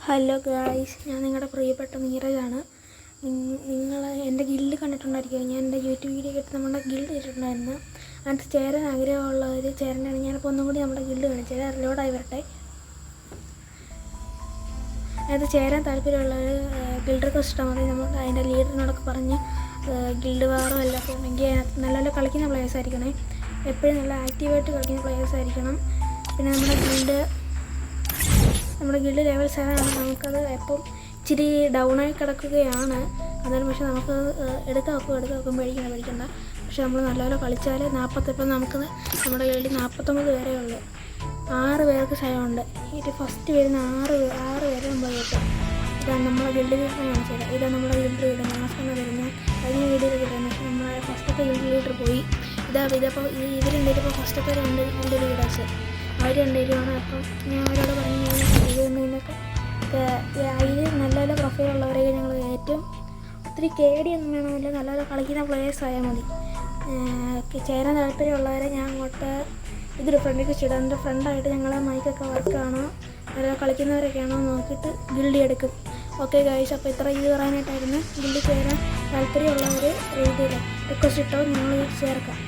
Hello guys, ഞാൻ നിങ്ങളുടെ പ്രിയപ്പെട്ട നീരജാണ്. നിങ്ങൾ എൻ്റെ ഗിൽഡ് കണ്ടിട്ടുണ്ടായിരിക്കും. ഞാൻ എൻ്റെ യൂട്യൂബ് വീഡിയോ കേട്ട് നമ്മുടെ ഗിൽഡ് ഇട്ടിട്ടുണ്ടായിരുന്നു. അതിനകത്ത് ചേരാൻ ആഗ്രഹമുള്ളവർ ചേരേണ്ടതാണ്. ഞാനിപ്പോൾ ഒന്നും കൂടി നമ്മുടെ ഗിൽഡ് കാണിച്ചത് ലോഡായി വരട്ടെ. അതിനകത്ത് ചേരാൻ താല്പര്യമുള്ളവർ ഗിൽഡ് റിക്വസ്റ്റ് ഇട്ടാൽ മതി. നമ്മൾ അതിൻ്റെ ലീഡറിനോടൊക്കെ പറഞ്ഞ് ഗിൽഡ് വാറോ എല്ലാം ഉണ്ടെങ്കിൽ അതിനകത്ത് നല്ല നല്ല കളിക്കുന്ന പ്ലേയേഴ്സ് ആയിരിക്കണേ. എപ്പോഴും നല്ല ആക്റ്റീവായിട്ട് കളിക്കുന്ന പ്ലേയേഴ്സ് ആയിരിക്കണം. പിന്നെ നമ്മുടെ ഗിൽഡ് ലെവൽ 7 ആണ്. നമുക്കത് എപ്പം ഇച്ചിരി ഡൗണായി കിടക്കുകയാണ്. അന്നേരം പക്ഷേ നമുക്ക് എടുക്കാൻ വെക്കും പേടിക്കണ്ട. പക്ഷെ നമ്മൾ നല്ലപോലെ കളിച്ചാൽ ഇപ്പം നമുക്ക് നമ്മുടെ ഗിൽഡിൽ 49 പേരേ ഉള്ളൂ. 6 പേർക്ക് സ്ഥലമുണ്ട്. ഇത് ഫസ്റ്റ് വരുന്ന 6 പേരെ നമ്മൾ കിട്ടും. ഇതാണ് നമ്മളെ ഗിൽഡ് കാണിച്ചത്. ഇതാണ് നമ്മുടെ ഗിൽഡ് ലീഡർ മാസം വരുന്നത്. കഴിഞ്ഞ വീഡിയോയിൽ കിട്ടുന്നത് നമ്മളെ ഫസ്റ്റത്തെ ഗിൽഡ് ലീഡർ പോയി. ഇതിപ്പോൾ ഇവരുണ്ടെങ്കിൽ ഇപ്പോൾ ഫസ്റ്റത്തെ രണ്ട് ലീഡേഴ്സ് അവർ രണ്ടുപേരുമാണ്. അപ്പം ഞാൻ അവരോട് പറഞ്ഞു ഇതിനൊക്കെ അതിൽ നല്ല നല്ല പ്രൊഫൈലുള്ളവരെയൊക്കെ ഞങ്ങൾ ഏറ്റവും ഒത്തിരി കേടിയൊന്നും വേണമെന്നില്ല, നല്ല നല്ല കളിക്കുന്ന പ്ലേയേഴ്സ് ആയാൽ മതി. ചേരാൻ താല്പര്യമുള്ളവരെ ഞാൻ അങ്ങോട്ട് ഇതൊരു ഫ്രണ്ടിലേക്ക് ഇടാം. എൻ്റെ ഫ്രണ്ടായിട്ട് ഞങ്ങളെ മൈക്കൊക്കെ വർക്കാണോ നല്ല കളിക്കുന്നവരൊക്കെയാണോ നോക്കിയിട്ട് ഗിൽഡി എടുക്കും. ഓക്കെ ഗൈസ്, അപ്പോൾ ഇത്ര ഇത് പറയാനായിട്ടായിരുന്നു. ഗിൽഡി ചേരാൻ താല്പര്യമുള്ളവർ രീതിയിൽ റിക്വസ്റ്റ് ഇട്ടോ ഞങ്ങൾ ചേർക്കാം.